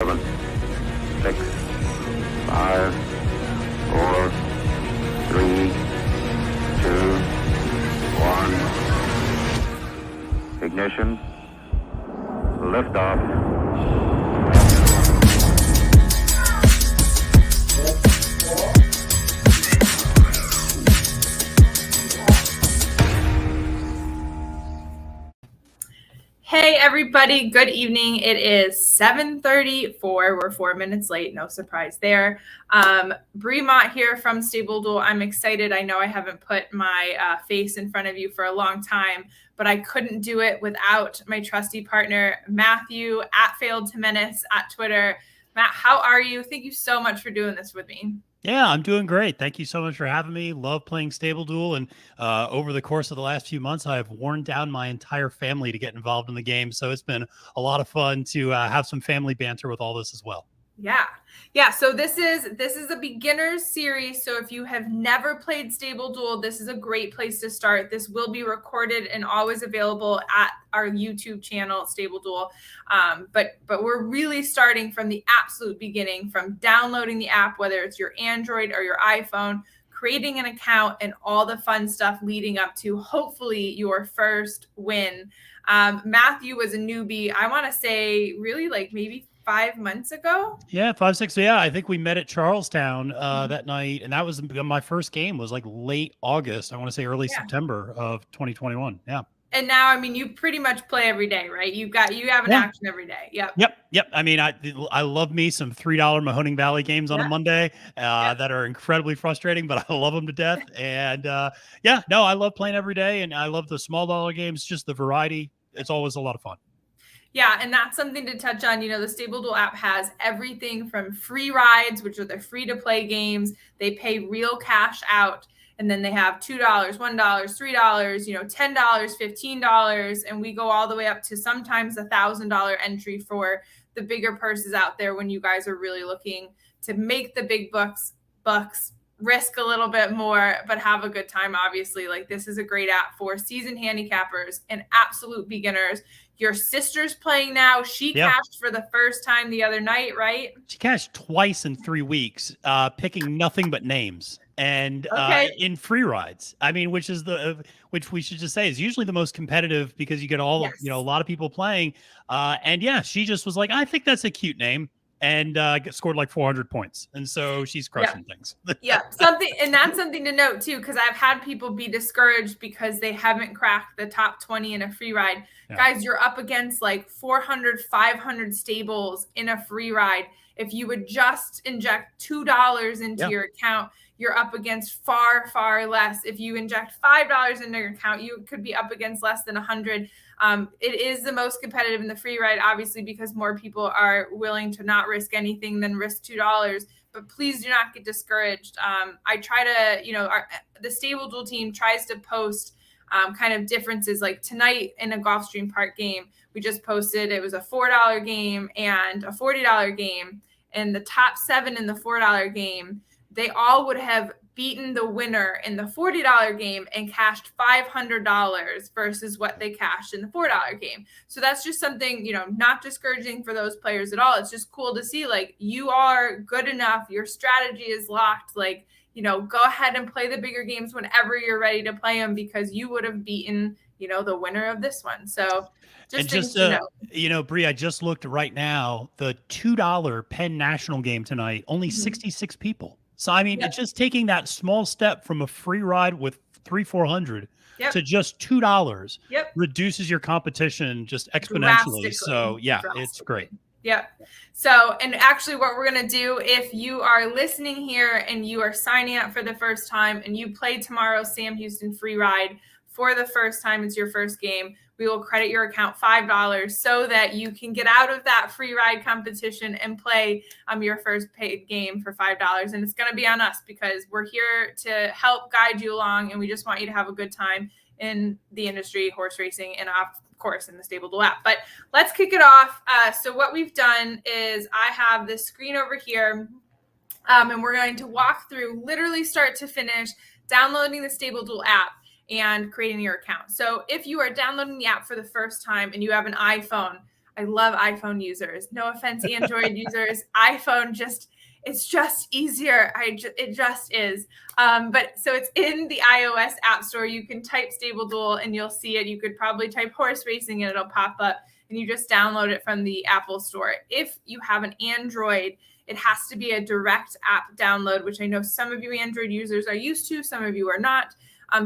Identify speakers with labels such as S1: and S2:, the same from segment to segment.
S1: 7, 6, 5, 4, 3, 2, 1. Ignition. Liftoff.
S2: Hey everybody, good evening. It is 7:34. We're 4 minutes late, no surprise there. Bremont here from StableDuel. I'm excited. I know I haven't put my face in front of you for a long time, but I couldn't do it without my trusty partner, Matthew at Failed to Menace at Twitter. Matt, how are you? Thank you so much for doing this with me.
S3: Yeah, I'm doing great. Thank you so much for having me. Love playing StableDuel, and over the course of the last few months, I have worn down my entire family to get involved in the game. So it's been a lot of fun to have some family banter with all this as well.
S2: Yeah. So this is a beginner's series. So if you have never played StableDuel, this is a great place to start. This will be recorded and always available at our YouTube channel, StableDuel. But we're really starting from the absolute beginning, from downloading the app, whether it's your Android or your iPhone, creating an account, and all the fun stuff leading up to hopefully your first win. Matthew was a newbie, I want to say, really like maybe 5 months ago.
S3: Yeah, 5, 6. Yeah, I think we met at Charlestown that night, and that was my first game. Was like late August. I want to say early September of 2021. Yeah.
S2: And now, I mean, you pretty much play every day, right? You have an action every day.
S3: Yep. I mean, I love me some $3 Mahoning Valley games on a Monday that are incredibly frustrating, but I love them to death. And I love playing every day, and I love the small dollar games. Just the variety. It's always a lot of fun.
S2: Yeah, and that's something to touch on. You know, the StableDuel app has everything from free rides, which are the free-to-play games. They pay real cash out. And then they have $2, $1, $3, $10, $15. And we go all the way up to sometimes $1,000 entry for the bigger purses out there when you guys are really looking to make the big bucks, risk a little bit more, but have a good time. Obviously, like, this is a great app for seasoned handicappers and absolute beginners. Your sister's playing now. She cashed for the first time the other night, right?
S3: She cashed twice in 3 weeks, picking nothing but names and in free rides. I mean, which which we should just say is usually the most competitive because you get all of, a lot of people playing. She just was like, I think that's a cute name. And scored like 400 points. And so she's crushing things.
S2: That's something to note too, because I've had people be discouraged because they haven't cracked the top 20 in a free ride. Yeah. Guys, you're up against like 400, 500 stables in a free ride. If you would just inject $2 into your account, you're up against far, far less. If you inject $5 into your account, you could be up against less than 100. It is the most competitive in the free ride, obviously, because more people are willing to not risk anything than risk $2. But please do not get discouraged. I try to, the StableDuel team tries to post kind of differences. Like tonight in a Gulfstream Park game, we just posted, it was a $4 game and a $40 game. And the top 7 in the $4 game, they all would have beaten the winner in the $40 game and cashed $500 versus what they cashed in the $4 game. So that's just something, not discouraging for those players at all. It's just cool to see, like, you are good enough. Your strategy is locked. Like, go ahead and play the bigger games whenever you're ready to play them because you would have beaten, the winner of this one. So
S3: Bree, I just looked right now, the $2 Penn National game tonight, only 66 people. So, I mean, it's just taking that small step from a free ride with 400 to just $2 reduces your competition just exponentially. So, it's great.
S2: Yep. So, and actually what we're going to do, if you are listening here and you are signing up for the first time and you play tomorrow's Sam Houston free ride for the first time, it's your first game, we will credit your account $5 so that you can get out of that free ride competition and play your first paid game for $5. And it's going to be on us because we're here to help guide you along, and we just want you to have a good time in the industry, horse racing, and of course in the StableDuel app. But let's kick it off. So what we've done is I have this screen over here, and we're going to walk through literally start to finish downloading the StableDuel app and creating your account. So if you are downloading the app for the first time and you have an iPhone, I love iPhone users. No offense, Android users. iPhone it's just easier. It just is. But so it's in the iOS App Store. You can type StableDuel and you'll see it. You could probably type horse racing and it'll pop up, and you just download it from the Apple Store. If you have an Android, it has to be a direct app download, which I know some of you Android users are used to, some of you are not.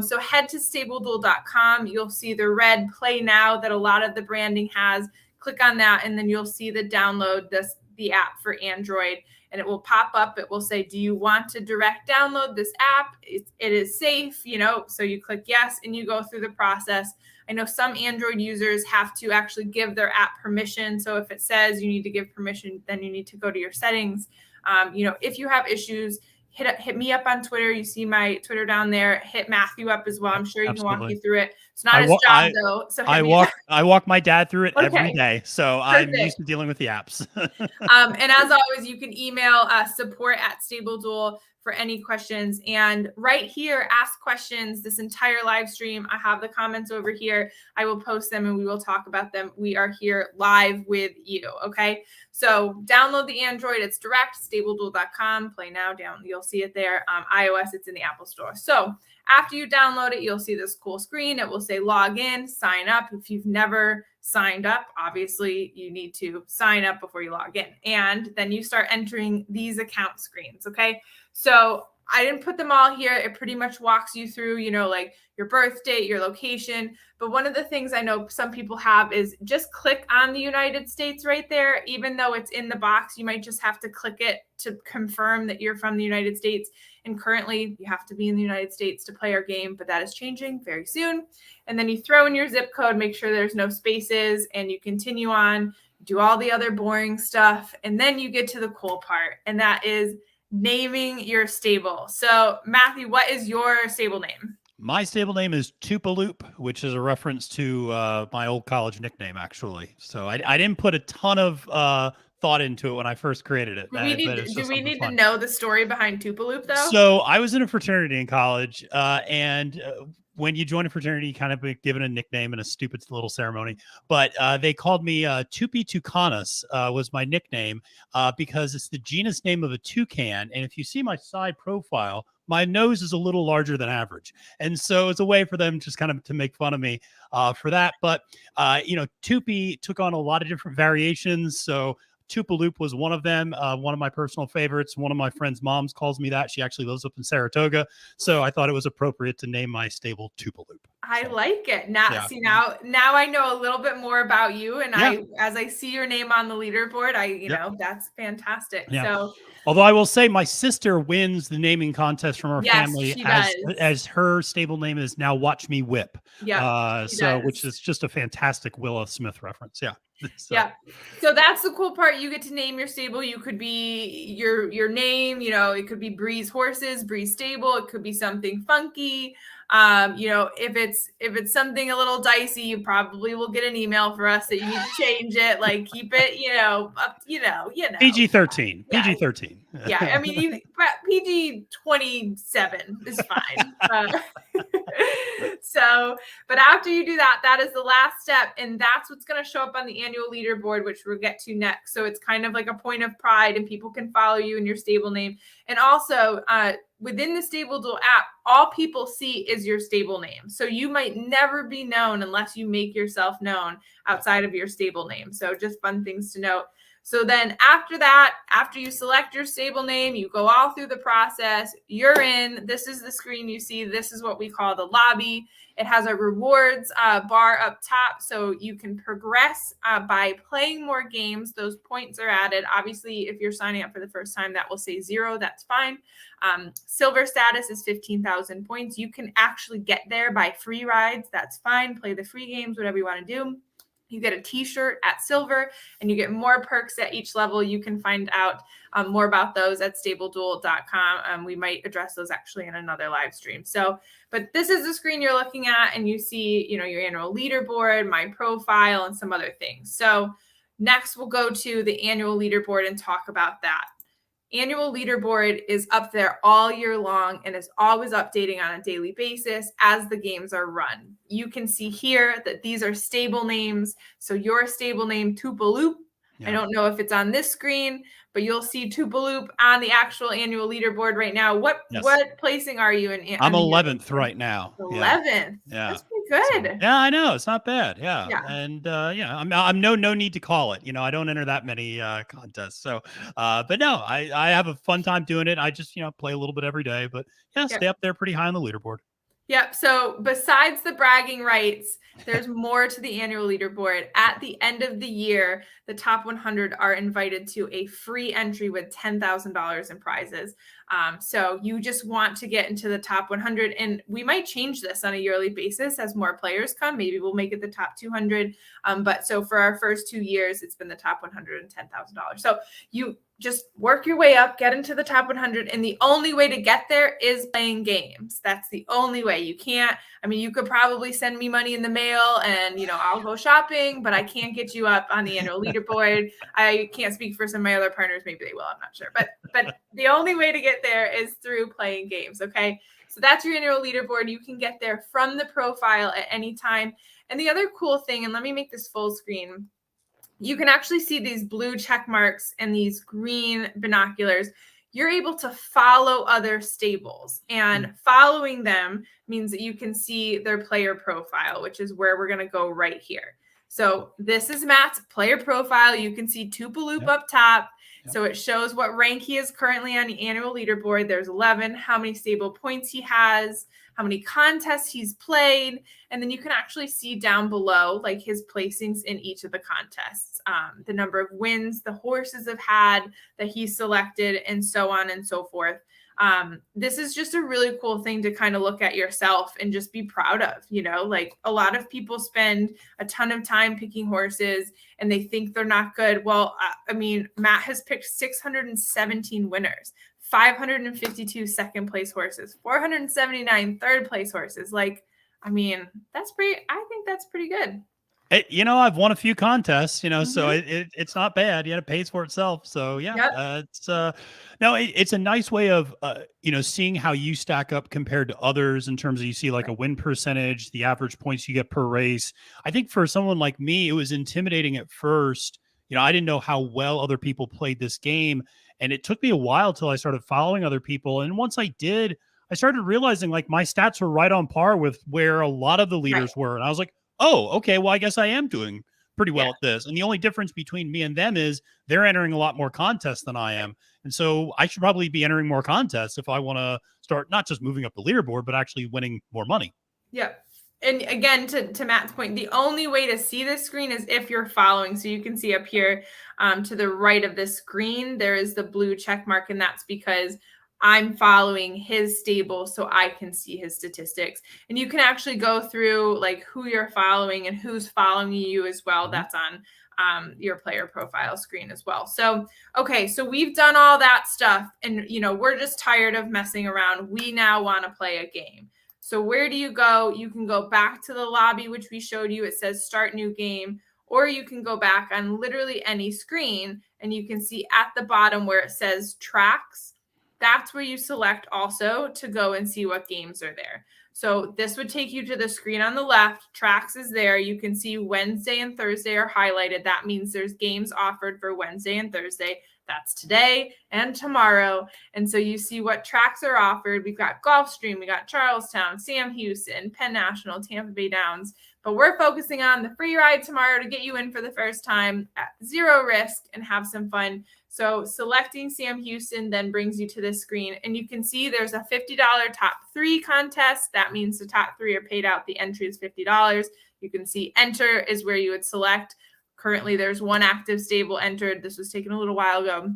S2: So head to StableDuel.com. You'll see the red Play Now that a lot of the branding has. Click on that, and then you'll see the download the app for Android, and it will pop up. It will say, do you want to direct download this app? It is safe, so you click yes, and you go through the process. I know some Android users have to actually give their app permission. So if it says you need to give permission, then you need to go to your settings. If you have issues, hit me up on Twitter. You see my Twitter down there. Hit Matthew up as well. I'm sure he can walk you through it. It's not his job though. So
S3: I walk my dad through it every day. So I'm used to dealing with the apps.
S2: And as always, you can email support@StableDuel for any questions. And right here, ask questions this entire live stream. I have the comments over here. I will post them and we will talk about them. We are here live with you. Okay. So download the Android. It's direct, StableDuel.com. Play Now down. You'll see it there. iOS, it's in the Apple Store. So after you download it, you'll see this cool screen. It will say log in, sign up. If you've never signed up, obviously you need to sign up before you log in. And then you start entering these account screens. Okay. So I didn't put them all here. It pretty much walks you through, like your birth date, your location. But one of the things I know some people have is just click on the United States right there. Even though it's in the box, you might just have to click it to confirm that you're from the United States. And currently you have to be in the United States to play our game, but that is changing very soon. And then you throw in your zip code, make sure there's no spaces, and you continue on, do all the other boring stuff. And then you get to the cool part, and that is naming your stable. So Matthew, what is your stable name?
S3: My stable name is Tupaloop, which is a reference to my old college nickname, actually. So I didn't put a ton of thought into it when I first created it.
S2: Do we need to know the story behind Tupaloop, though?
S3: So I was in a fraternity in college, and when you join a fraternity, you kind of get given a nickname and a stupid little ceremony. But they called me Tupi Tucanus was my nickname because it's the genus name of a toucan. And if you see my side profile, my nose is a little larger than average. And so it's a way for them just kind of to make fun of me for that. But, Tupi took on a lot of different variations. So Tupaloop was one of them, one of my personal favorites. One of my friend's moms calls me that. She actually lives up in Saratoga. So I thought it was appropriate to name my stable Tupaloop.
S2: I like it. Now I know a little bit more about you. And as I see your name on the leaderboard, that's fantastic. Yeah. So,
S3: although I will say my sister wins the naming contest from our family as her stable name is now Watch Me Whip. Yeah. Which is just a fantastic Willa Smith reference. Yeah.
S2: So that's the cool part. You get to name your stable. You could be your name, it could be Breeze Horses, Breeze Stable. It could be something funky. If it's something a little dicey, you probably will get an email for us that you need to change it. Like keep it, up,
S3: PG-13.
S2: Yeah.
S3: PG-13.
S2: Yeah, I mean, PG-27 is fine. But after you do that, that is the last step, and that's what's going to show up on the annual leaderboard, which we'll get to next. So it's kind of like a point of pride, and people can follow you in your stable name. And also, within the StableDuel app, all people see is your stable name. So you might never be known unless you make yourself known outside of your stable name. So just fun things to note. So then after that, after you select your stable name, you go all through the process. You're in. This is the screen you see. This is what we call the lobby. It has a rewards bar up top, so you can progress by playing more games. Those points are added. Obviously, if you're signing up for the first time, that will say 0. That's fine. Silver status is 15,000 points. You can actually get there by free rides. That's fine. Play the free games, whatever you want to do. You get a t-shirt at silver, and you get more perks at each level. You can find out more about those at StableDuel.com. We might address those actually in another live stream. So, but this is the screen you're looking at, and you see, your annual leaderboard, my profile, and some other things. So next we'll go to the annual leaderboard and talk about that. annual leaderboard is up there all year long and is always updating on a daily basis as the games are run. You can see here that these are stable names. So your stable name, Tupaloop, I don't know if it's on this screen, but you'll see Tupaloop on the actual annual leaderboard right now. What placing are you in?
S3: I'm 11th right now.
S2: 11th.
S3: Yeah.
S2: That's pretty good.
S3: So, yeah, I know. It's not bad. Yeah. And, I'm no need to call it. I don't enter that many contests. So, but no, I have a fun time doing it. I just, play a little bit every day, but stay up there pretty high on the leaderboard.
S2: Yep. So besides the bragging rights, there's more to the annual leaderboard. At the end of the year, the top 100 are invited to a free entry with $10,000 in prizes. So you just want to get into the top 100, and we might change this on a yearly basis as more players come. Maybe we'll make it the top 200. But so for our first 2 years, it's been the top 100 and $10,000. So you just work your way up, get into the top 100. And the only way to get there is playing games. That's the only way. You can't, you could probably send me money in the mail and, I'll go shopping, but I can't get you up on the annual leaderboard. I can't speak for some of my other partners. Maybe they will, I'm not sure. But the only way to get there is through playing games. Okay. So that's your annual leaderboard. You can get there from the profile at any time. And the other cool thing, and let me make this full screen, you can actually see these blue check marks and these green binoculars. You're able to follow other stables, and following them means that you can see their player profile, which is where we're going to go right here. So this is Matt's player profile. You can see Tupaloop up top. So it shows what rank he is currently on the annual leaderboard. There's 11, how many stable points he has, how many contests he's played. And then you can actually see down below, like his placings in each of the contests, the number of wins the horses have had that he selected, and so on and so forth. This is just a really cool thing to kind of look at yourself and just be proud of. Like a lot of people spend a ton of time picking horses and they think they're not good. Well, Matt has picked 617 winners, 552 second place horses, 479 third place horses. I think that's pretty good.
S3: I've won a few contests, so it's not bad. It pays for itself. So it's a nice way of, seeing how you stack up compared to others in terms of, you see like a win percentage, the average points you get per race. I think for someone like me, it was intimidating at first. I didn't know how well other people played this game. And it took me a while till I started following other people. And once I did, I started realizing like my stats were right on par with where a lot of the leaders were. And I was like, oh, okay, well, I guess I am doing pretty well at this. And the only difference between me and them is they're entering a lot more contests than I am. And so I should probably be entering more contests if I want to start not just moving up the leaderboard, but actually winning more money.
S2: Yep. And again, to Matt's point, the only way to see this screen is if you're following. So you can see up here to the right of the screen, there is the blue check mark, and that's because I'm following his stable so I can see his statistics. And you can actually go through like who you're following and who's following you as well. That's on your player profile screen as well. So, okay, so we've done all that stuff and, we're just tired of messing around. We now want to play a game. So where do you go? You can go back to the lobby, which we showed you. It says start new game, or you can go back on literally any screen and you can see at the bottom where it says tracks. That's where you select also to go and see what games are there. So this would take you to the screen on the left. Tracks is there. You can see Wednesday and Thursday are highlighted. That means there's games offered for Wednesday and Thursday. That's today and tomorrow. And so you see what tracks are offered. We've got Gulfstream, we got Charlestown, Sam Houston, Penn National, Tampa Bay Downs. But we're focusing on the free ride tomorrow to get you in for the first time at zero risk and have some fun. So selecting Sam Houston then brings you to this screen, and you can see there's a $50 top 3 contest. That means the top 3 are paid out. The entry is $50. You can see enter is where you would select. Currently, there's one active stable entered. This was taken a little while ago.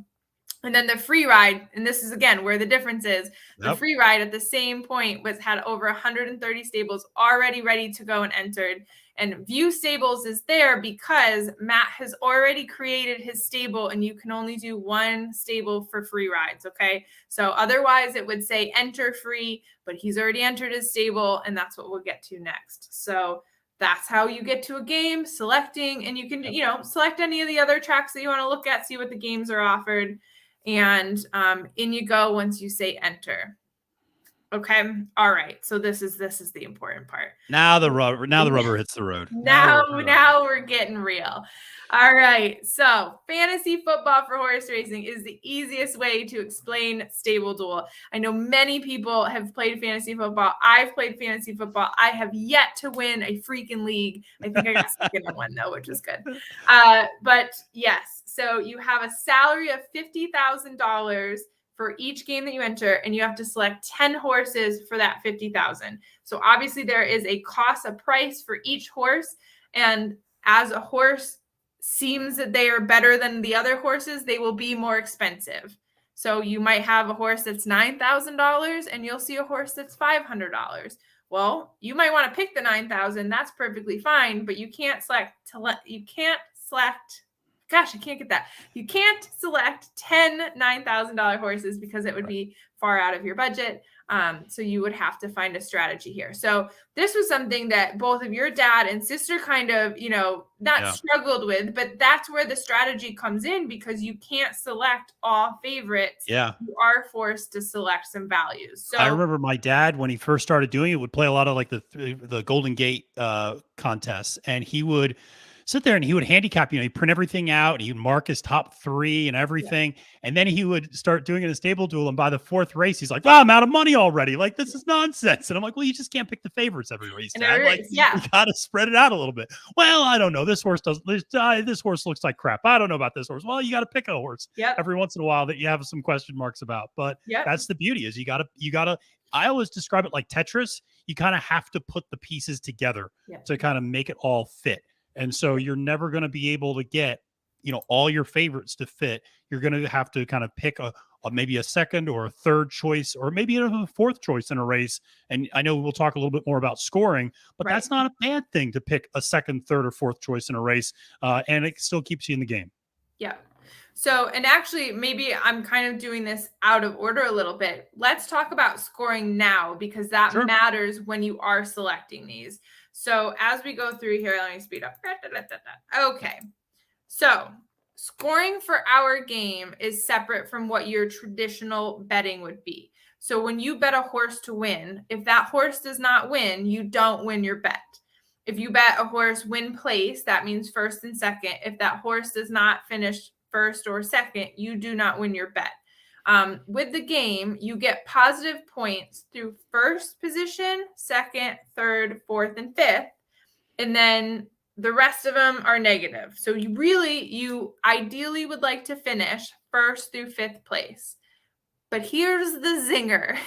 S2: And then the free ride, and this is, again, where the difference is. The free ride at the same point had over 130 stables already ready to go and entered. And View Stables is there because Matt has already created his stable, and you can only do one stable for free rides, okay? So otherwise, it would say enter free, but he's already entered his stable, and that's what we'll get to next. So that's how you get to a game, selecting, and you can, select any of the other tracks that you want to look at, see what the games are offered. And in you go once you say enter. Okay. All right. So this is the important part.
S3: Now the rubber hits the road.
S2: Now we're getting real. All right. So fantasy football for horse racing is the easiest way to explain StableDuel. I know many people have played fantasy football. I've played fantasy football. I have yet to win a freaking league. I think I got second in one though, which is good. But yes, so you have a salary of $50,000 for each game that you enter, and you have to select 10 horses for that 50,000. So obviously there is a price for each horse. And as a horse seems that they are better than the other horses, they will be more expensive. So you might have a horse that's $9,000 and you'll see a horse that's $500. Well, you might want to pick the 9,000. That's perfectly fine, but you can't select gosh, I can't get that. You can't select 10 $9,000 horses because it would be far out of your budget. So you would have to find a strategy here. So this was something that both of your dad and sister kind of, struggled with, but that's where the strategy comes in because you can't select all favorites.
S3: Yeah.
S2: You are forced to select some values. So
S3: I remember my dad, when he first started doing it, would play a lot of like the Golden Gate contests, and he would sit there and he would handicap, he'd print everything out and he would mark his top 3 and everything. Yeah. And then he would start doing it in StableDuel. And by the 4th race, he's like, wow, I'm out of money already. Like, this is nonsense. And I'm like, well, you just can't pick the favorites every race. Like, you got to spread it out a little bit. Well, I don't know. This horse this horse looks like crap. I don't know about this horse. Well, you got to pick a horse every once in a while that you have some question marks about. But that's the beauty is you got to, I always describe it like Tetris. You kind of have to put the pieces together to kind of make it all fit. And so you're never going to be able to get, all your favorites to fit. You're going to have to kind of pick maybe a second or a third choice, or maybe even a 4th choice in a race. And I know we'll talk a little bit more about scoring, but that's not a bad thing to pick a 2nd, 3rd, or 4th choice in a race. And it still keeps you in the game.
S2: Yeah. So, and actually, maybe I'm kind of doing this out of order a little bit. Let's talk about scoring now, because that matters when you are selecting these. So as we go through here, let me speed up. Okay. So scoring for our game is separate from what your traditional betting would be. So when you bet a horse to win, if that horse does not win, you don't win your bet. If you bet a horse win place, that means 1st and 2nd. If that horse does not finish 1st or 2nd, you do not win your bet. With the game, you get positive points through 1st position, 2nd, 3rd, 4th, and 5th. And then the rest of them are negative. So you ideally would like to finish 1st through 5th place. But here's the zinger.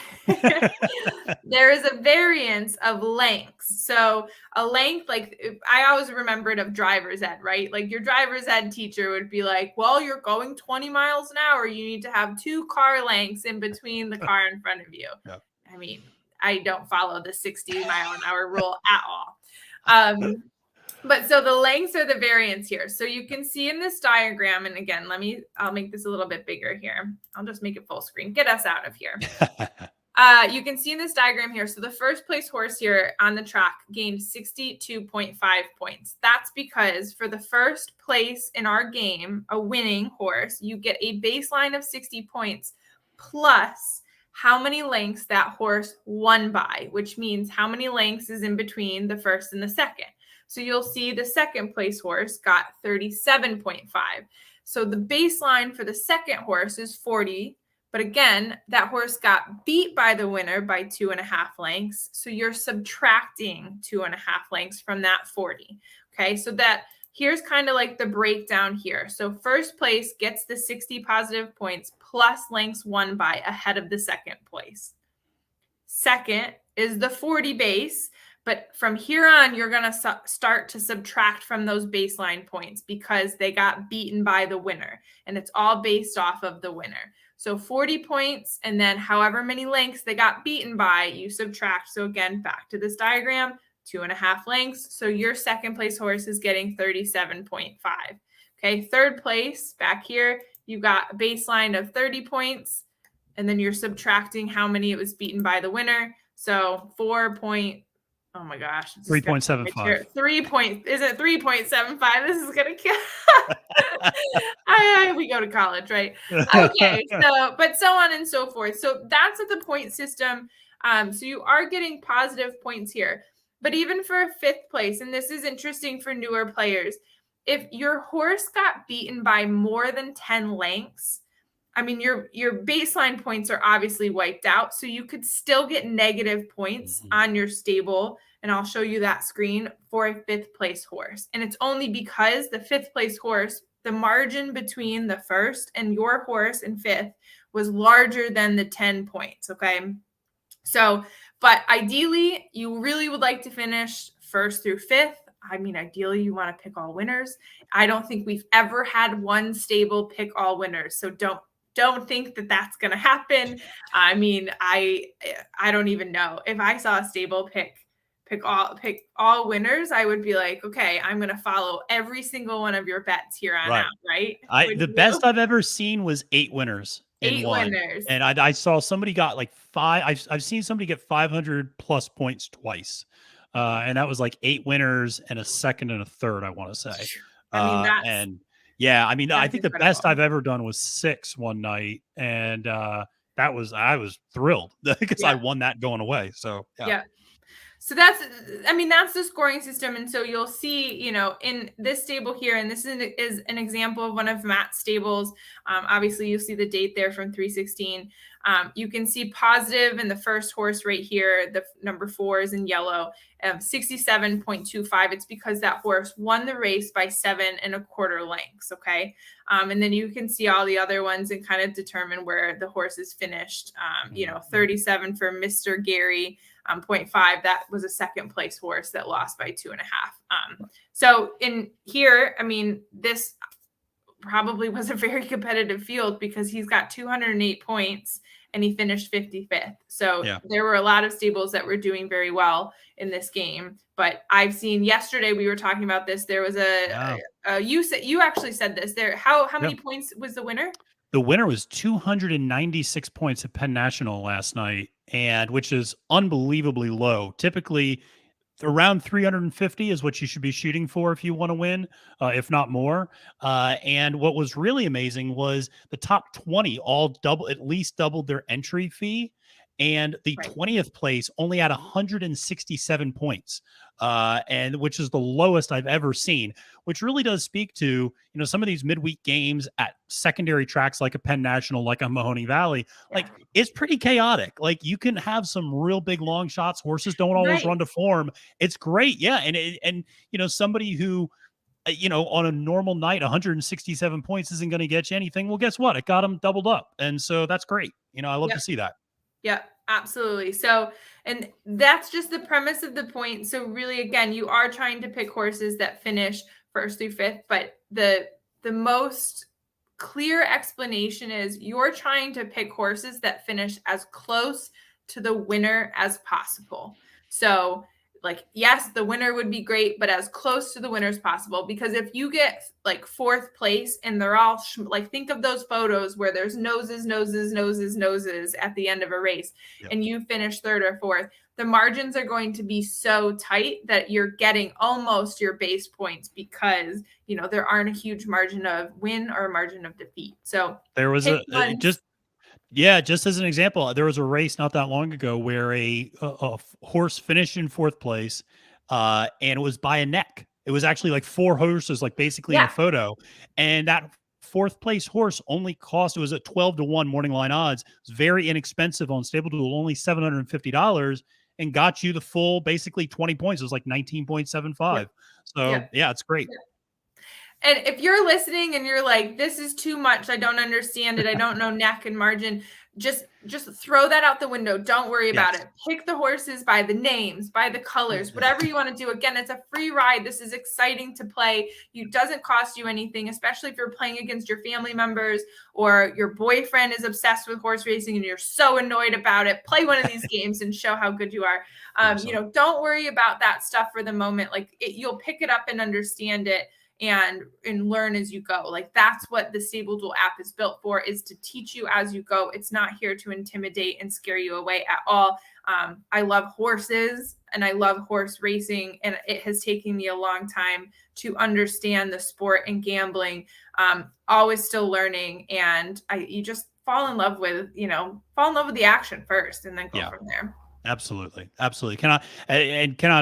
S2: There is a variance of lengths. So a length, like I always remembered of driver's ed, right? Like your driver's ed teacher would be like, well, you're going 20 miles an hour. You need to have 2 car lengths in between the car in front of you. Yep. I mean, I don't follow the 60-mile-an-hour rule at all. But so the lengths are the variance here. So you can see in this diagram, and again, I'll make this a little bit bigger here. I'll just make it full screen. Get us out of here. You can see in this diagram here. So the 1st place horse here on the track gained 62.5 points. That's because for the 1st place in our game, a winning horse, you get a baseline of 60 points plus how many lengths that horse won by, which means how many lengths is in between the 1st and the 2nd. So you'll see the 2nd place horse got 37.5. So the baseline for the 2nd horse is 40. But again, that horse got beat by the winner by 2.5 lengths. So you're subtracting 2.5 lengths from that 40. Okay, so that here's kind of like the breakdown here. So 1st place gets the 60 positive points plus lengths won by ahead of the 2nd place. 2nd is the 40 base. But from here on, you're going to start to subtract from those baseline points because they got beaten by the winner. And it's all based off of the winner. So 40 points, and then however many lengths they got beaten by, you subtract. So again, back to this diagram, 2.5 lengths. So your 2nd place horse is getting 37.5. Okay, 3rd place, back here, you got a baseline of 30 points. And then you're subtracting how many it was beaten by the winner. So 3.75.
S3: Is it 3.75?
S2: This is going to kill. We go to college, right? Okay, but so on and so forth. So that's at the point system. So you are getting positive points here. But even for a 5th place, and this is interesting for newer players, if your horse got beaten by more than 10 lengths, I mean, your baseline points are obviously wiped out, so you could still get negative points on your stable, and I'll show you that screen for a 5th place horse. And it's only because the 5th place horse, the margin between the 1st and your horse in 5th was larger than the 10 points, okay? So, but ideally, you really would like to finish 1st through 5th. I mean, ideally, you want to pick all winners. I don't think we've ever had one stable pick all winners, so don't think that that's going to happen. I mean, I don't even know. If I saw a stable pick all winners, I would be like, okay, I'm going to follow every single one of your bets here on out, right?
S3: The best I've ever seen was 8 winners in
S2: 8
S3: one.
S2: winners.
S3: And I saw somebody got like 5. I've seen somebody get 500 plus points twice. And that was like 8 winners and a 2nd and a 3rd, I want to say.
S2: I mean,
S3: I think incredible. The best I've ever done was 6 one night, and I was thrilled because I won that going away. So yeah.
S2: So that's the scoring system, and so you'll see, in this stable here, and this is an example of one of Matt's stables. Obviously, you'll see the date there from 3/16. You can see positive in the first horse right here. The number 4 is in yellow, 67.25. It's because that horse won the race by 7 1/4 lengths. Okay. And then you can see all the other ones and kind of determine where the horse is finished. 37 for Mr. Gary, 0.5. That was a 2nd place horse that lost by 2.5. So in here, I mean, this probably was a very competitive field because he's got 208 points and he finished 55th. So there were a lot of stables that were doing very well in this game. But I've seen yesterday, we were talking about this. There was you actually said this there. How many points was the winner?
S3: The winner was 296 points at Penn National last night, and which is unbelievably low. Typically, around 350 is what you should be shooting for if you want to win, if not more. And what was really amazing was the top 20 all at least doubled their entry fee. And the 20th place only had 167 points, and which is the lowest I've ever seen, which really does speak to, some of these midweek games at secondary tracks like a Penn National, like a Mahoney Valley, like it's pretty chaotic. Like you can have some real big long shots. Horses don't always run to form. It's great. Yeah. And somebody who, on a normal night, 167 points isn't going to get you anything. Well, guess what? It got them doubled up. And so that's great. I love to see that.
S2: Yeah, absolutely. So, and that's just the premise of the point. So really, again, you are trying to pick horses that finish 1st through 5th, but the most clear explanation is you're trying to pick horses that finish as close to the winner as possible. So like, yes, the winner would be great, but as close to the winner as possible. Because if you get like 4th place and they're all like, think of those photos where there's noses at the end of a race, and you finish 3rd or 4th, the margins are going to be so tight that you're getting almost your base points because, there aren't a huge margin of win or a margin of defeat. So
S3: there was just as an example, there was a race not that long ago where a horse finished in 4th place, and it was by a neck. It was actually like 4 horses, like basically in a photo. And that 4th place horse only cost, it was at 12-1 morning line odds. It was very inexpensive on StableDuel, only $750, and got you the full, basically 20 points. It was like 19.75. So it's great.
S2: And if you're listening and you're like, this is too much, I don't understand it, I don't know neck and margin, just throw that out the window. Don't worry about it. Pick the horses by the names, by the colors, whatever you want to do. Again, it's a free ride. This is exciting to play. It doesn't cost you anything, especially if you're playing against your family members or your boyfriend is obsessed with horse racing and you're so annoyed about it. Play one of these games and show how good you are. Don't worry about that stuff for the moment. Like you'll pick it up and understand it. And learn as you go. Like that's what the StableDuel app is built for, is to teach you as you go. It's not here to intimidate and scare you away at all. I love horses. and I love horse racing, and it has taken me a long time to understand the sport and gambling. Always still learning, and you just fall in love with the action first, and then go from there.
S3: Absolutely. Cannot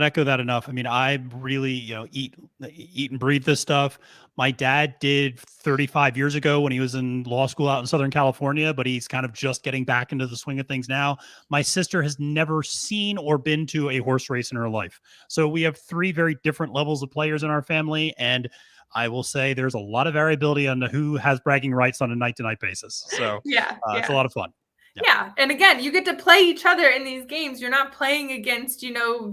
S3: echo that enough. I mean, I really, eat and breathe this stuff. My dad did 35 years ago when he was in law school out in Southern California, but he's kind of just getting back into the swing of things now. My sister has never seen or been to a horse race in her life. So we have 3 very different levels of players in our family. And I will say there's a lot of variability on who has bragging rights on a night-to-night basis. So it's a lot of fun.
S2: Yeah. And again, you get to play each other in these games. You're not playing against,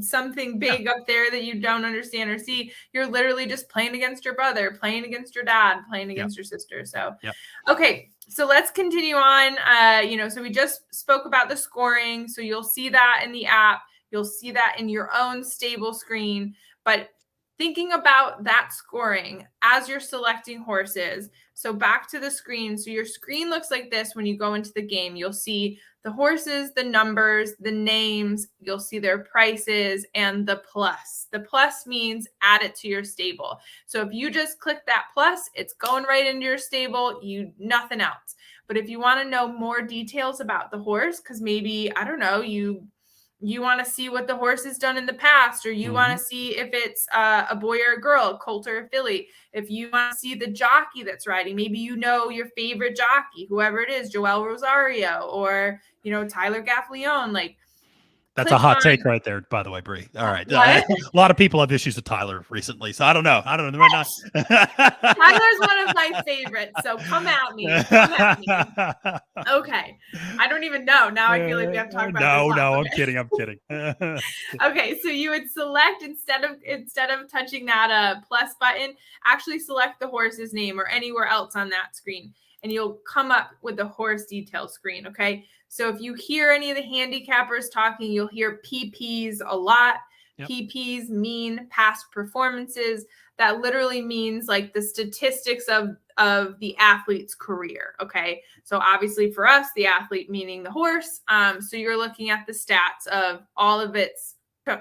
S2: something big up there that you don't understand or see. You're literally just playing against your brother, playing against your dad, playing against your sister. So, okay. So let's continue on. So we just spoke about the scoring. So you'll see that in the app. You'll see that in your own stable screen. But thinking about that scoring as you're selecting horses. So back to the screen. So your screen looks like this when you go into the game. You'll see the horses, the numbers, the names. You'll see their prices and the plus. The plus means add it to your stable. So if you just click that plus, it's going right into your stable. Nothing else. But if you want to know more details about the horse, because maybe, I don't know, you want to see what the horse has done in the past, or you want to see if it's a boy or a girl, colt or a filly. If you want to see the jockey that's riding, maybe your favorite jockey, whoever it is, Joel Rosario or, Tyler Gaffleone, like.
S3: That's a hot take right there, by the way, Bree. All right. A lot of people have issues with Tyler recently, so I don't know. They might not.
S2: Tyler's one of my favorites, so come at me. Okay. I don't even know. Now I feel like we have to talk about this.
S3: No, okay. I'm kidding.
S2: Okay, so you would select, instead of touching that plus button, actually select the horse's name or anywhere else on that screen, and you'll come up with the horse detail screen, okay? So if you hear any of the handicappers talking, you'll hear PPs a lot. Yep. PPs mean past performances. That literally means like the statistics of the athlete's career, okay? So obviously for us, the athlete meaning the horse. So you're looking at the stats of all of its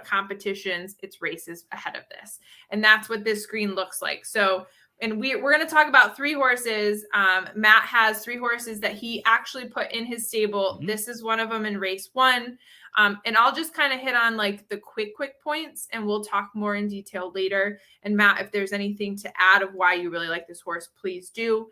S2: competitions, its races ahead of this. And that's what this screen looks like. So and we're going to talk about 3 horses. Matt has 3 horses that he actually put in his stable. This is one of them in race 1. And I'll just kind of hit on like the quick points, and we'll talk more in detail later. And Matt, if there's anything to add of why you really like this horse, please do.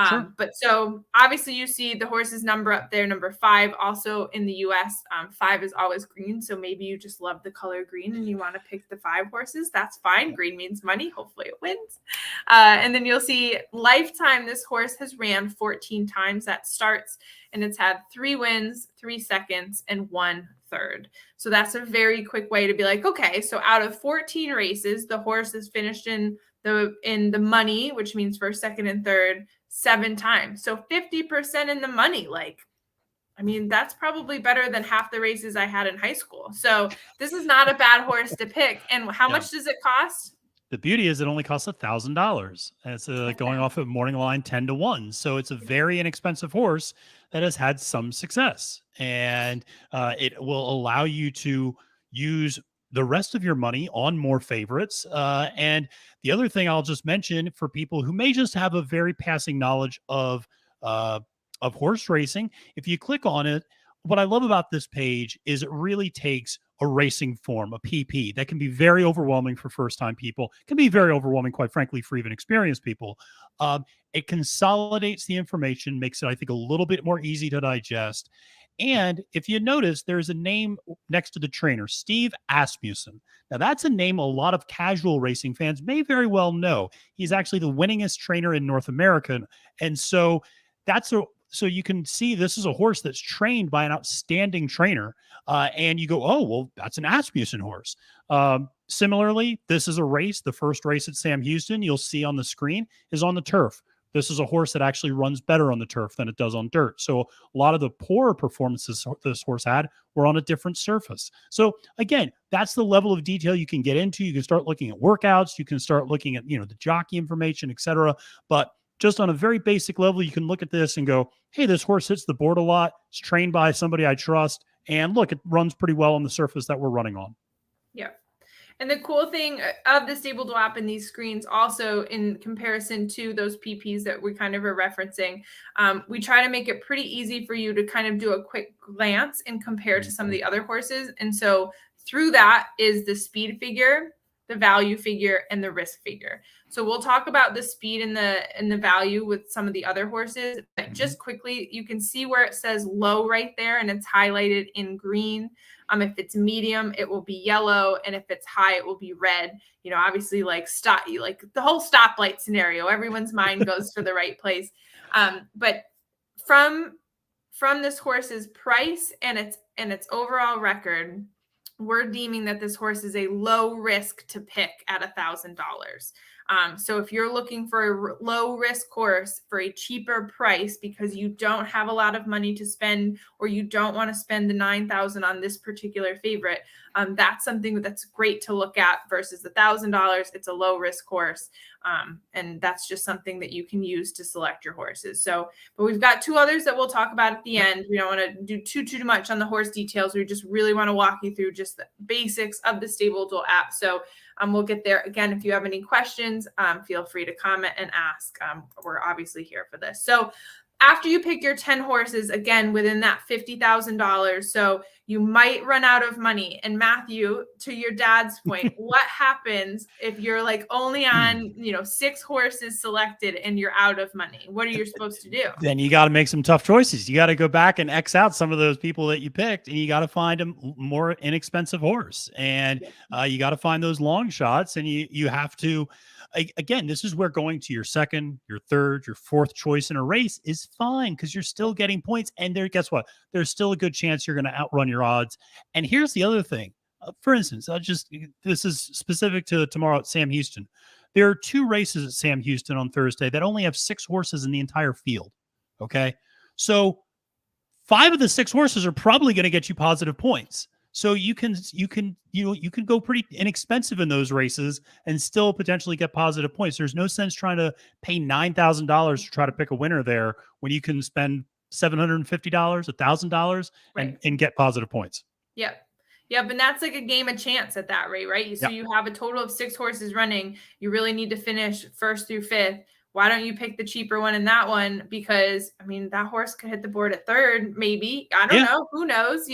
S2: Sure. But so obviously you see the horse's number up there, number 5. Also in the US, 5 is always green. So maybe you just love the color green and you want to pick the 5 horses. That's fine. Green means money. Hopefully it wins. And then you'll see lifetime. This horse has ran 14 times. That starts, and it's had 3 wins, 3 seconds, and 1 third. So that's a very quick way to be like, okay, so out of 14 races, the horse has finished in the money, which means first, second, and third, 7 times. So 50% in the money. Like, I mean, that's probably better than half the races I had in high school. So this is not a bad horse to pick. And how much does it cost?
S3: The beauty is it only costs $1,000. And it's going off of morning line 10-1. So it's a very inexpensive horse that has had some success. And it will allow you to use the rest of your money on more favorites. And the other thing I'll just mention for people who may just have a very passing knowledge of horse racing, if you click on it, what I love about this page is it really takes a racing form, a PP, that can be very overwhelming for first-time people, can be very overwhelming, quite frankly, for even experienced people. It consolidates the information, makes it, I think, a little bit more easy to digest. And if you notice, there's a name next to the trainer, Steve Asmussen. Now, that's a name a lot of casual racing fans may very well know. He's actually the winningest trainer in North America. And so so you can see this is a horse that's trained by an outstanding trainer. And you go, oh, well, that's an Asmussen horse. Similarly, this is a race. The first race at Sam Houston, you'll see on the screen, is on the turf. This is a horse that actually runs better on the turf than it does on dirt. So a lot of the poorer performances this horse had were on a different surface. So again, that's the level of detail you can get into. You can start looking at workouts. You can start looking at, the jockey information, etc. But just on a very basic level, you can look at this and go, hey, this horse hits the board a lot. It's trained by somebody I trust. And look, it runs pretty well on the surface that we're running on.
S2: And the cool thing of the StableDuel app and these screens also, in comparison to those PPs that we kind of are referencing, we try to make it pretty easy for you to kind of do a quick glance and compare to some of the other horses. And so through that is the speed figure, the value figure, and the risk figure. So we'll talk about the speed and the value with some of the other horses. But just quickly, you can see where it says low right there, and it's highlighted in green. If it's medium, it will be yellow, and if it's high, it will be red. You know, obviously, like the whole stoplight scenario, everyone's mind goes to the right place. But from this horse's price and its overall record, we're deeming that this horse is a low risk to pick at $1,000. So if you're looking for a low risk horse for a cheaper price because you don't have a lot of money to spend, or you don't want to spend the $9,000 on this particular favorite, that's something that's great to look at versus $1,000. It's a low risk horse. And that's just something that you can use to select your horses. So, but we've got two others that we'll talk about at the end. We don't want to do too much on the horse details. We just really want to walk you through just the basics of the StableDuel app. So we'll get there. Again, if you have any questions, feel free to comment and ask. We're obviously here for this. So after you pick your 10 horses, again, within that $50,000, so you might run out of money. And Matthew, to your dad's point, what happens if you're like only on, 6 horses selected and you're out of money? What are you supposed to do?
S3: Then you got to make some tough choices. You got to go back and X out some of those people that you picked, and you got to find a more inexpensive horse. And you got to find those long shots, and you have to, again, this is where going to your second, your third, your fourth choice in a race is fine, because you're still getting points. And guess what? There's still a good chance you're going to outrun your odds. And here's the other thing. For instance, this is specific to tomorrow at Sam Houston. There are 2 races at Sam Houston on Thursday that only have 6 horses in the entire field. Okay. So 5 of the 6 horses are probably going to get you positive points. So you can go pretty inexpensive in those races and still potentially get positive points. There's no sense trying to pay $9,000 to try to pick a winner there when you can spend $750, $1,000 and get positive points.
S2: Yep. Yep. And that's like a game of chance at that rate, right? So you have a total of 6 horses running. You really need to finish 1st through 5th. Why don't you pick the cheaper one in that one? Because that horse could hit the board at 3rd, maybe. I don't know. Who knows?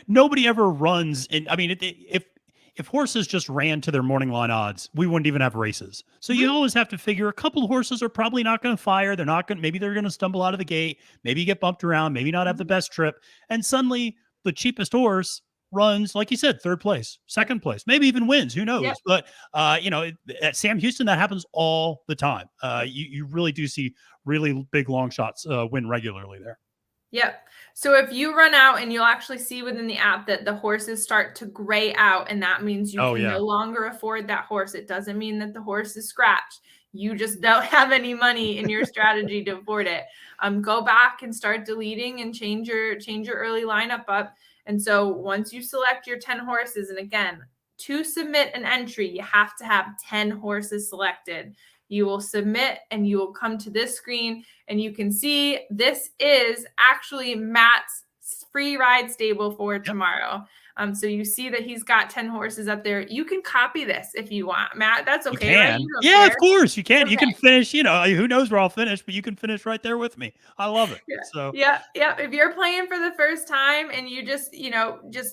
S3: Nobody ever runs. And if horses just ran to their morning line odds, we wouldn't even have races. So you always have to figure a couple of horses are probably not going to fire. Maybe they're going to stumble out of the gate, maybe get bumped around, maybe not have the best trip. And suddenly the cheapest horse runs, like you said, 3rd place, 2nd place, maybe even wins. Who knows? Yep. But, at Sam Houston, that happens all the time. You really do see really big long shots win regularly there.
S2: Yep. So if you run out, and you'll actually see within the app that the horses start to gray out, and that means you can no longer afford that horse. It doesn't mean that the horse is scratched. You just don't have any money in your strategy to afford it. Go back and start deleting and change your early lineup up. And so once you select your 10 horses, and again, to submit an entry, you have to have 10 horses selected. You will submit, and you will come to this screen, and you can see this is actually Matt's free ride stable for tomorrow. So you see that he's got 10 horses up there. You can copy this if you want, Matt. That's okay. Right?
S3: Of course you can. Okay. You can finish, who knows where I'll finish, but you can finish right there with me. I love it.
S2: Yeah.
S3: So
S2: yeah. If you're playing for the first time and you just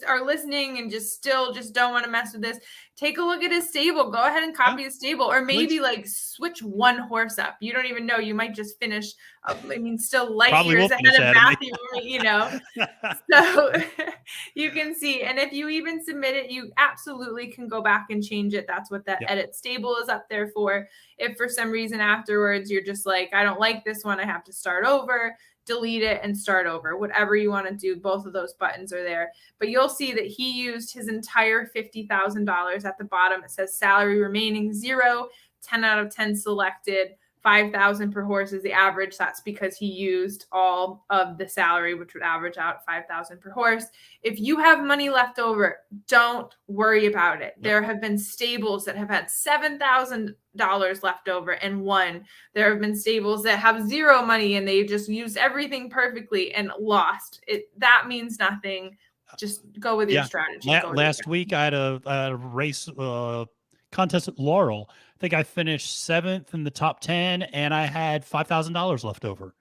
S2: are listening and just don't want to mess with this, take a look at his stable. Go ahead and copy his stable, or maybe switch one horse up. You don't even know. You might just finish. Still light years ahead of Matthew. So you can see. And if you even submit it, you absolutely can go back and change it. That's what that edit stable is up there for. If for some reason afterwards you're just like, I don't like this one, I have to start over, delete it and start over. Whatever you want to do, both of those buttons are there. But you'll see that he used his entire $50,000 at the bottom. It says salary remaining 0, 10 out of 10 selected. 5,000 per horse is the average. That's because he used all of the salary, which would average out 5,000 per horse. If you have money left over, don't worry about it. There have been stables that have had $7,000 left over and won. There have been stables that have 0 money and they just used everything perfectly and lost. That means nothing. just go with your strategy.
S3: Last week I had a race contest at Laurel. I think I finished 7th in the top 10, and I had $5,000 left over.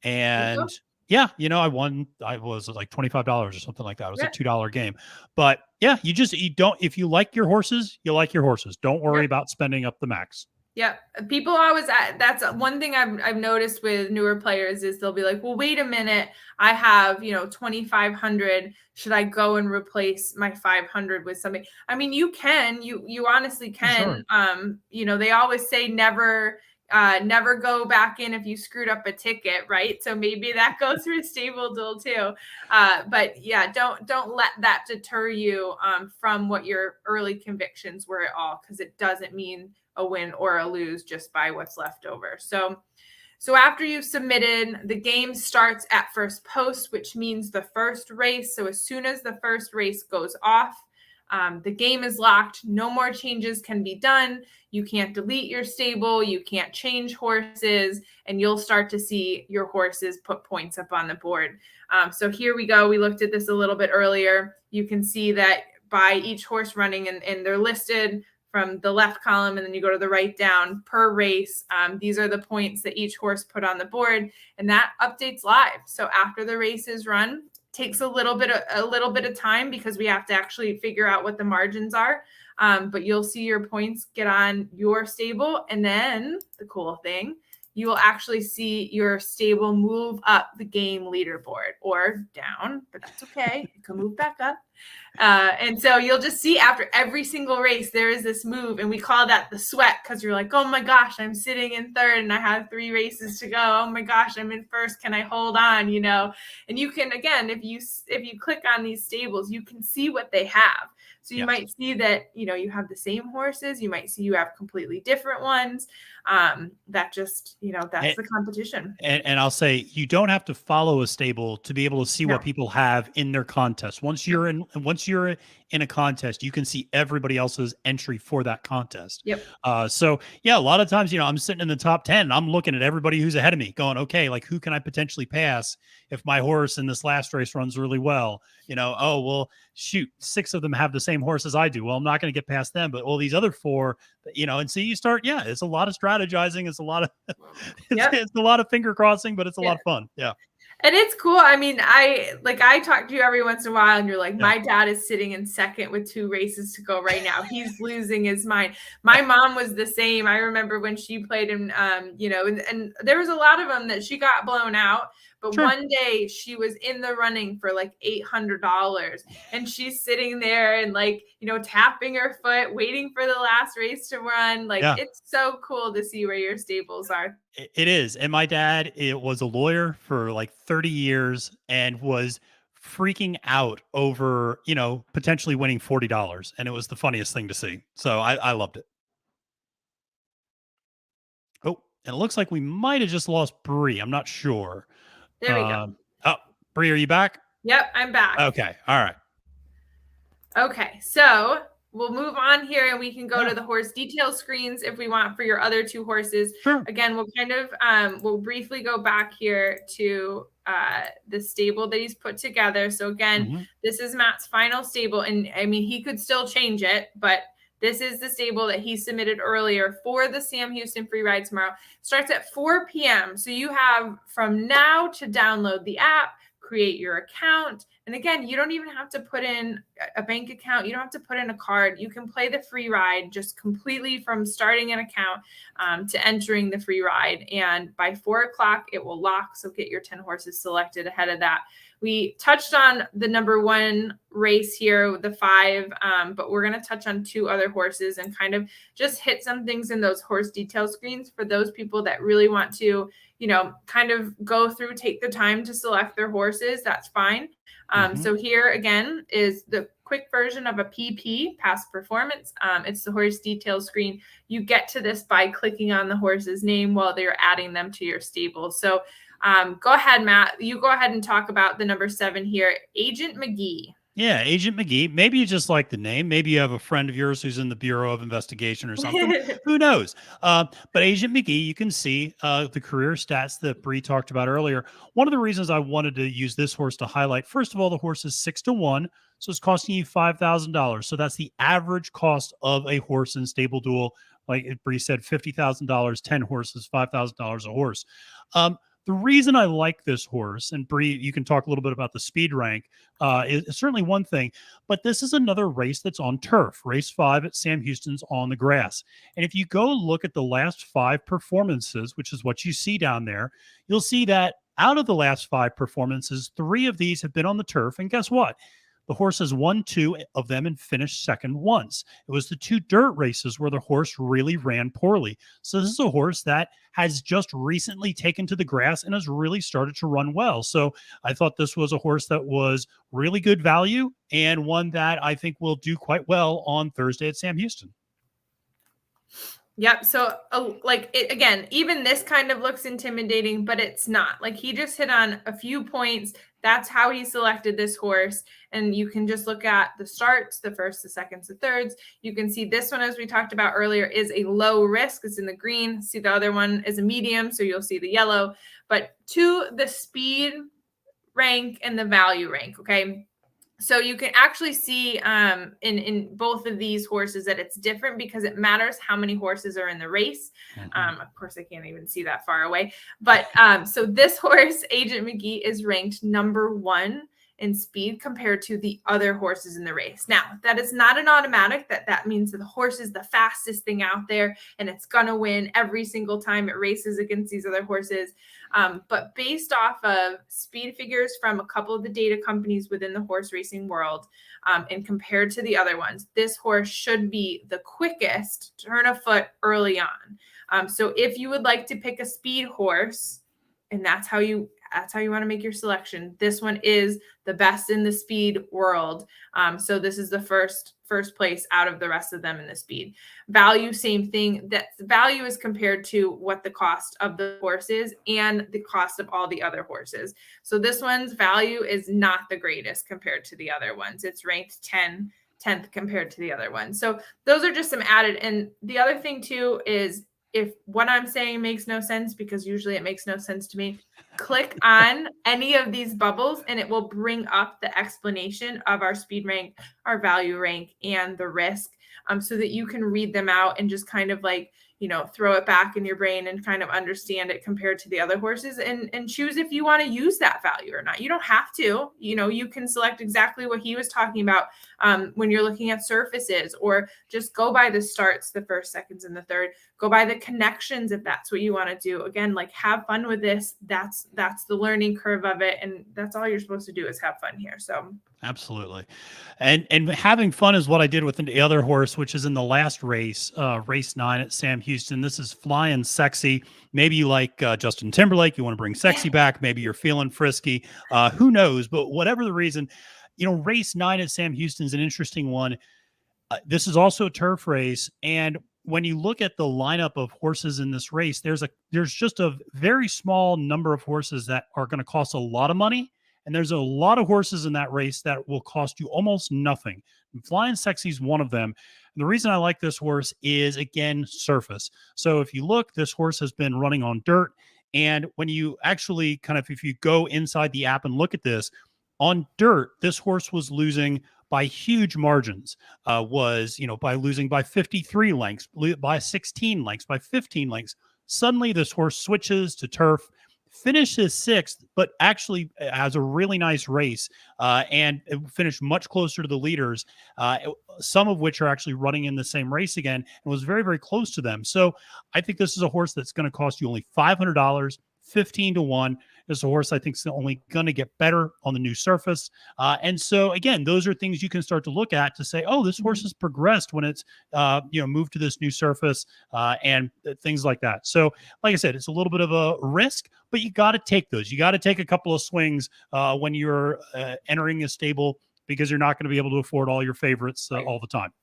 S3: And yeah, I won. I was like $25 or something like that. It was a $2 game. But yeah, you don't. If you like your horses, you like your horses. Don't worry about spending up the max.
S2: Yeah, people always, that's one thing I've noticed with newer players is they'll be like, well, wait a minute, I have, 2,500. Should I go and replace my 500 with something? I mean, you can, you honestly can. Sure. They always say never go back in if you screwed up a ticket, right? So maybe that goes through StableDuel too. But yeah, don't let that deter you from what your early convictions were at all, because it doesn't mean a win or a lose just by what's left over. So after you've submitted, the game starts at first post, which means the first race. So as soon as the first race goes off, the game is locked. No more changes can be done. You can't delete your stable. You can't change horses, and you'll start to see your horses put points up on the board. So here we go. We looked at this a little bit earlier. You can see that by each horse running, and they're listed from the left column, and then you go to the right down per race. These are the points that each horse put on the board, and that updates live. So after the race is run, takes a little bit of time because we have to actually figure out what the margins are. But you'll see your points get on your stable, and then the cool thing, you will actually see your stable move up the game leaderboard, or down, but that's okay. It can move back up. And so you'll just see after every single race, there is this move, and we call that the sweat, because you're like, oh my gosh, I'm sitting in third and I have 3 races to go. Oh my gosh, I'm in first. Can I hold on? And you can, again, if you click on these stables, you can see what they have. So you might see that, you have the same horses. You might see you have completely different ones. That just, that's the competition.
S3: And I'll say, you don't have to follow a stable to be able to see what people have in their contest. Once you're in a contest, you can see everybody else's entry for that contest.
S2: Yep.
S3: So yeah, a lot of times, I'm sitting in the top 10 and I'm looking at everybody who's ahead of me going, okay, like who can I potentially pass if my horse in this last race runs really well? Oh, well, shoot, 6 of them have the same horse as I do. Well, I'm not going to get past them, but all these other 4, and so you start, it's a lot of strategizing. It's a lot of, it's a lot of finger crossing, but it's a lot of fun. Yeah.
S2: And it's cool. I mean, I talk to you every once in a while, and you're like, my dad is sitting in second with 2 races to go right now. He's losing his mind. My mom was the same. I remember when she played in, and there was a lot of them that she got blown out. But one day she was in the running for like $800, and she's sitting there and tapping her foot, waiting for the last race to run. It's so cool to see where your stables are.
S3: It is. And my dad, was a lawyer for like 30 years and was freaking out over, potentially winning $40. And it was the funniest thing to see. So I loved it. Oh, and it looks like we might have just lost Bree. I'm not sure.
S2: There we go.
S3: Oh, Bree, are you back?
S2: Yep, I'm back.
S3: Okay. All right.
S2: Okay. So we'll move on here, and we can go to the horse detail screens if we want for your other 2 horses.
S3: Sure.
S2: Again, we'll kind of, we'll briefly go back here to the stable that he's put together. So again, this is Matt's final stable. And I mean, he could still change it, but this is the stable that he submitted earlier for the Sam Houston free ride tomorrow. Starts at 4 p.m. So you have from now to download the app, create your account. And again, you don't even have to put in a bank account. You don't have to put in a card. You can play the free ride just completely from starting an account to entering the free ride. And by 4 o'clock, it will lock. So get your 10 horses selected ahead of that. We touched on the number 1 race here, the 5, but we're going to touch on 2 other horses and kind of just hit some things in those horse detail screens for those people that really want to, kind of go through, take the time to select their horses. That's fine. So here again is the quick version of a PP, past performance. It's the horse detail screen. You get to this by clicking on the horse's name while they're adding them to your stable. So go ahead, Matt. You go ahead and talk about the number 7 here, Agent McGee.
S3: Yeah, Agent McGee. Maybe you just like the name. Maybe you have a friend of yours who's in the Bureau of Investigation or something. Who knows? But Agent McGee, you can see the career stats that Bree talked about earlier. One of the reasons I wanted to use this horse to highlight, first of all, the horse is 6-1, so it's costing you $5,000. So that's the average cost of a horse in StableDuel. Like Bree said, $50,000, 10 horses, $5,000 a horse. The reason I like this horse, and Bree, you can talk a little bit about the speed rank, is certainly one thing, but this is another race that's on turf. Race 5 at Sam Houston's on the grass. And if you go look at the last 5 performances, which is what you see down there, you'll see that out of the last 5 performances, 3 of these have been on the turf. And guess what? The horse has won 2 of them and finished second once. It was the 2 dirt races where the horse really ran poorly. So this is a horse that has just recently taken to the grass and has really started to run well. So I thought this was a horse that was really good value and one that I think will do quite well on Thursday at Sam Houston.
S2: Yep. So, again, even this kind of looks intimidating, but it's not. Like, he just hit on a few points. That's how he selected this horse. And you can just look at the starts, the first, the seconds, the thirds. You can see this one, as we talked about earlier, is a low risk. It's in the green. See, the other one is a medium, so you'll see the yellow. But to the speed rank and the value rank, okay? So you can actually see in both of these horses that it's different because it matters how many horses are in the race. Of course, I can't even see that far away. But so this horse, Agent McGee, is ranked number 1 in speed compared to the other horses in the race. Now, that is not an automatic. That means that the horse is the fastest thing out there and it's going to win every single time it races against these other horses. But based off of speed figures from a couple of the data companies within the horse racing world, and compared to the other ones, this horse should be the quickest turn of foot early on. So if you would like to pick a speed horse, and that's how you want to make your selection, this one is the best in the speed world. So this is the first place out of the rest of them in the speed. Value, same thing. That value is compared to what the cost of the horse is and the cost of all the other horses. So this one's value is not the greatest compared to the other ones. It's ranked 10th compared to the other ones. So those are just some added. And the other thing too is, if what I'm saying makes no sense, because usually it makes no sense to me, click on any of these bubbles and it will bring up the explanation of our speed rank, our value rank, and the risk, so that you can read them out and just kind of like, throw it back in your brain and kind of understand it compared to the other horses and choose if you want to use that value or not. You don't have to, you can select exactly what he was talking about when you're looking at surfaces, or just go by the starts, the first, seconds, and the third. Go by the connections if that's what you want to do. Again, like, have fun with this. That's the learning curve of it. And that's all you're supposed to do is have fun here. So
S3: absolutely. And having fun is what I did with the other horse, which is in the last race, race 9 at Sam Houston. This is Flying Sexy. Maybe you like Justin Timberlake. You want to bring sexy back. Maybe you're feeling frisky. Who knows? But whatever the reason, race 9 at Sam Houston is an interesting one. This is also a turf race. And when you look at the lineup of horses in this race, there's just a very small number of horses that are going to cost a lot of money. And there's a lot of horses in that race that will cost you almost nothing. And Flying Sexy is one of them. And the reason I like this horse is, again, surface. So if you look, this horse has been running on dirt. And when you actually if you go inside the app and look at this, on dirt, this horse was losing by huge margins, by losing by 53 lengths, by 16 lengths, by 15 lengths. Suddenly this horse switches to turf, finishes 6th, but actually has a really nice race and finished much closer to the leaders, some of which are actually running in the same race again, and was very, very close to them. So I think this is a horse that's going to cost you only $500, 15-1. This is a horse I think is only going to get better on the new surface. And so, again, those are things you can start to look at to say, oh, this horse has progressed when it's, moved to this new surface and things like that. So, like I said, it's a little bit of a risk, but you got to take those. You got to take a couple of swings when you're entering a stable, because you're not going to be able to afford all your favorites all the time.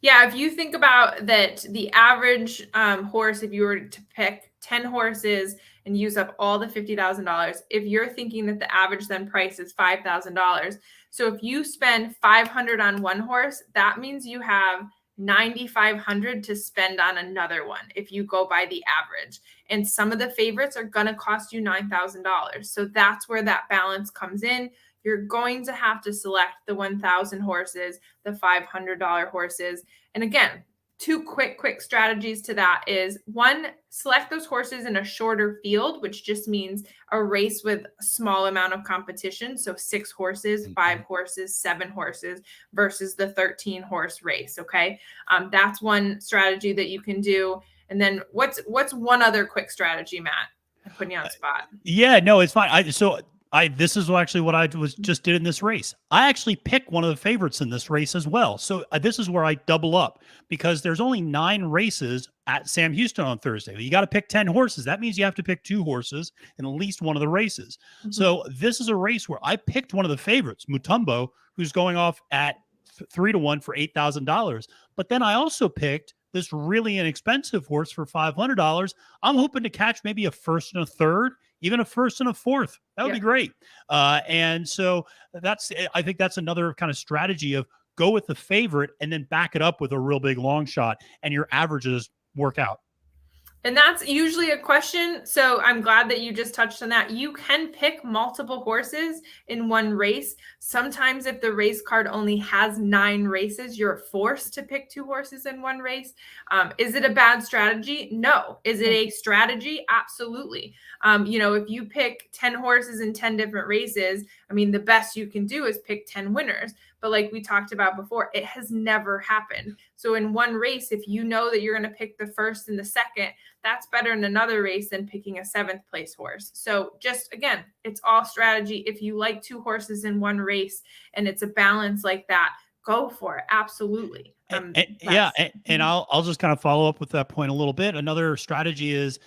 S2: Yeah, if you think about that, the average horse, if you were to pick 10 horses and use up all the $50,000, if you're thinking that the average then price is $5,000, so if you spend $500 on one horse, that means you have $9,500 to spend on another one if you go by the average. And some of the favorites are going to cost you $9,000. So that's where that balance comes in. You're going to have to select the 1,000 horses, the $500 horses. And again, two quick strategies to that is, one, select those horses in a shorter field, which just means a race with a small amount of competition. So 6 horses, 5 horses, 7 horses versus the 13 horse race. Okay. That's one strategy that you can do. And then what's one other quick strategy, Matt? I'm putting you on the spot.
S3: Yeah, no, it's fine. This is actually what I just did in this race. I actually picked one of the favorites in this race as well. So this is where I double up, because there's only 9 races at Sam Houston on Thursday. You got to pick 10 horses. That means you have to pick 2 horses in at least one of the races. Mm-hmm. So this is a race where I picked one of the favorites, Mutombo, who's going off at 3-1 for $8,000. But then I also picked this really inexpensive horse for $500. I'm hoping to catch maybe a first and a third, even a first and a fourth. That would be great. And so I think that's another kind of strategy of go with the favorite and then back it up with a real big long shot, and your averages work out.
S2: And that's usually a question. So I'm glad that you just touched on that. You can pick multiple horses in one race. Sometimes if the race card only has 9 races, you're forced to pick 2 horses in one race. Is it a bad strategy? No. Is it a strategy? Absolutely. If you pick 10 horses in 10 different races, I mean, the best you can do is pick 10 winners. But like we talked about before, it has never happened. So in one race, if you know that you're going to pick the first and the second, that's better in another race than picking a 7th place horse. So just, again, it's all strategy. If you like 2 horses in one race and it's a balance like that, go for it. Absolutely.
S3: And I'll just kind of follow up with that point a little bit. Another strategy is,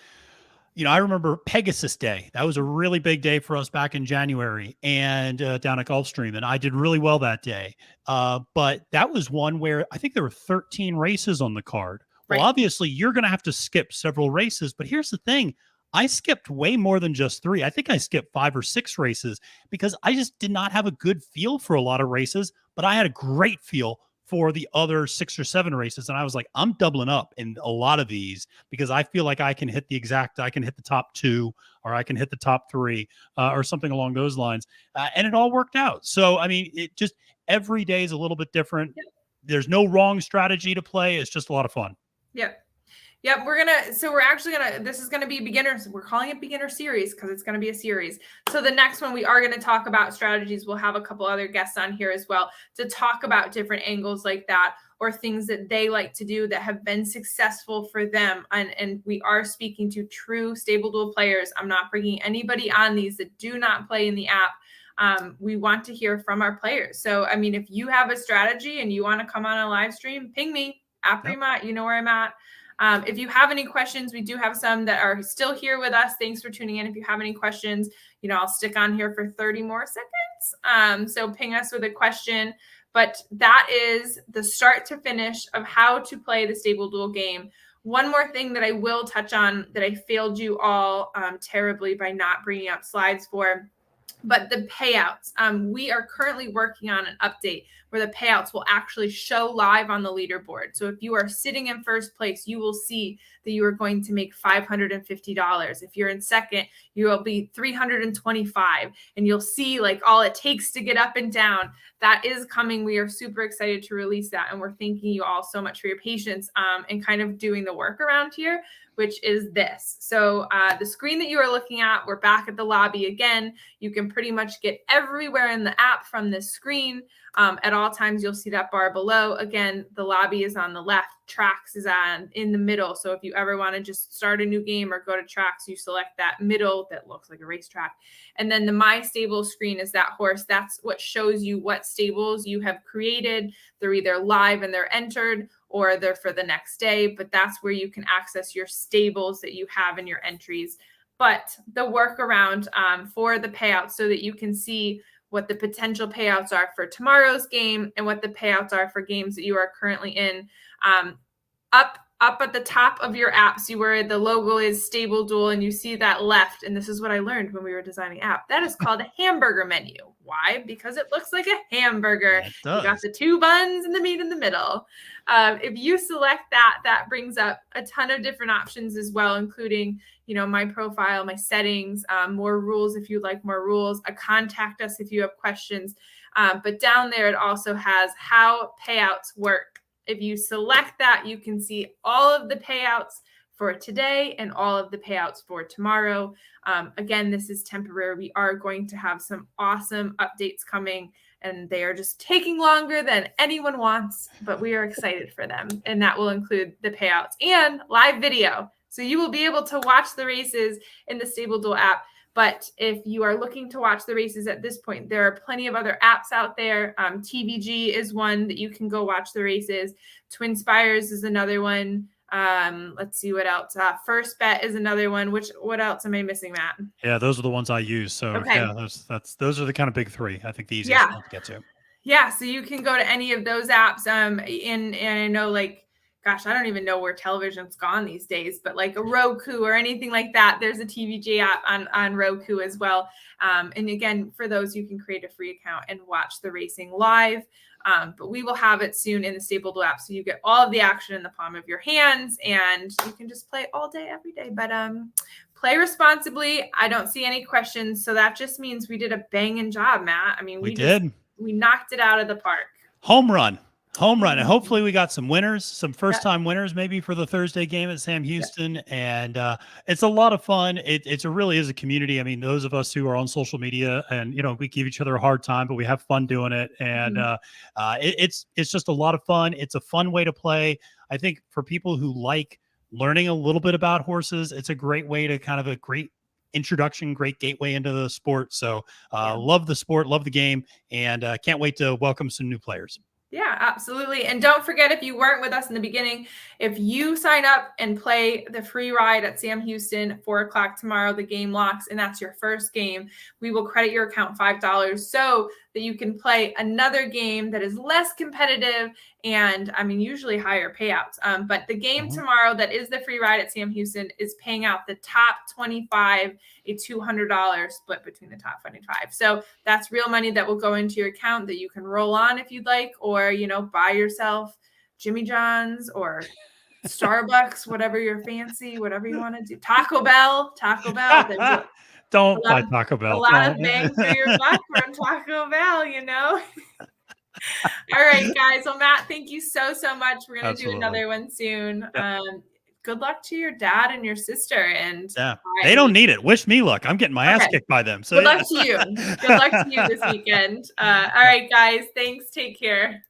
S3: I remember Pegasus Day. That was a really big day for us back in January and down at Gulfstream. And I did really well that day. But that was one where I think there were 13 races on the card. Well, obviously, you're going to have to skip several races. But here's the thing. I skipped way more than just 3. I think I skipped 5 or 6 races because I just did not have a good feel for a lot of races. But I had a great feel for the other 6 or 7 races. And I was like, I'm doubling up in a lot of these because I feel like I can hit the top 2, or I can hit the top 3 or something along those lines. And it all worked out. So, I mean, it just, every day is a little bit different. Yep. There's no wrong strategy to play. It's just a lot of fun.
S2: Yep. This is going to be beginners. We're calling it beginner series because it's going to be a series. So the next one, we are going to talk about strategies. We'll have a couple other guests on here as well to talk about different angles like that, or things that they like to do that have been successful for them. And we are speaking to true StableDuel players. I'm not bringing anybody on these that do not play in the app. We want to hear from our players. So, I mean, if you have a strategy and you want to come on a live stream, ping me, @Remat. You know where I'm at. If you have any questions, we do have some that are still here with us. Thanks for tuning in. If you have any questions, I'll stick on here for 30 more seconds. So ping us with a question. But that is the start to finish of how to play the StableDuel game. One more thing that I will touch on that I failed you all terribly by not bringing up slides for, but the payouts. We are currently working on an update where the payouts will actually show live on the leaderboard. So if you are sitting in first place, you will see that you are going to make $550. If you're in second, you will be $325, and you'll see like all it takes to get up and down. That is coming. We are super excited to release that, and we're thanking you all so much for your patience and kind of doing the work around here, which is this. So the screen that you are looking at, we're back at the lobby again. You can pretty much get everywhere in the app from this screen. At all times, you'll see that bar below. Again, the lobby is on the left. Tracks is in the middle. So if you ever want to just start a new game or go to Tracks, you select that middle that looks like a racetrack. And then the My Stable screen is that horse. That's what shows you what stables you have created. They're either live and they're entered, or they're for the next day, but that's where you can access your stables that you have in your entries. But the workaround for the payouts, so that you can see what the potential payouts are for tomorrow's game and what the payouts are for games that you are currently in. Up up at the top of your app, see where the logo is StableDuel, and you see that left. And this is what I learned when we were designing app. That is called a hamburger menu. Why? Because it looks like a hamburger.
S3: Yeah, it does.
S2: You got the 2 buns and the meat in the middle. If you select that, that brings up a ton of different options as well, including, my profile, my settings, more rules if you'd like more rules, a contact us if you have questions. But down there, it also has how payouts work. If you select that, you can see all of the payouts for today and all of the payouts for tomorrow. Again, this is temporary. We are going to have some awesome updates coming, and they are just taking longer than anyone wants, but we are excited for them. And that will include the payouts and live video. So you will be able to watch the races in the StableDuel app. But if you are looking to watch the races at this point, there are plenty of other apps out there. TVG is one that you can go watch the races. Twin Spires is another one. Let's see what else. First Bet is another one. What else am I missing, Matt?
S3: Yeah, those are the ones I use. So
S2: okay.
S3: Yeah, those are the kind of big 3. I think the easiest one to get to.
S2: Yeah, so you can go to any of those apps. And I know, gosh, I don't even know where television's gone these days, but like a Roku or anything like that, there's a TVG app on Roku as well. And again, for those, you can create a free account and watch the racing live. But we will have it soon in the StableDuel app, so you get all of the action in the palm of your hands, and you can just play all day, every day. But play responsibly. I don't see any questions, so that just means we did a banging job, Matt. I mean, we knocked it out of the park.
S3: Home run. And hopefully we got some winners, some first-time winners maybe for the Thursday game at Sam Houston. And it's a lot of fun. It really is a community. I mean, those of us who are on social media and, we give each other a hard time, but we have fun doing it. And it's just a lot of fun. It's a fun way to play. I think for people who like learning a little bit about horses, it's a great way to kind of a great introduction, great gateway into the sport. So love the sport, love the game, and can't wait to welcome some new players.
S2: Yeah, absolutely. And don't forget, if you weren't with us in the beginning, if you sign up and play the free ride at Sam Houston, 4:00 tomorrow, the game locks, and that's your first game, we will credit your account $5 so that you can play another game that is less competitive and, usually higher payouts. But the game tomorrow that is the free ride at Sam Houston is paying out the top 25, a $200 split between the top 25. So that's real money that will go into your account that you can roll on if you'd like, or, buy yourself Jimmy John's or Starbucks, whatever you're fancy, whatever you want to do. Taco Bell.
S3: Don't buy Taco Bell.
S2: A lot of bang for your buck from Taco Bell, All right, guys. Well, Matt, thank you so much. We're going to do another one soon. Yep. Good luck to your dad and your sister. And
S3: they don't need it. Wish me luck. I'm getting my ass kicked by them. So
S2: good luck to you. Good luck to you this weekend. All right, guys. Thanks. Take care.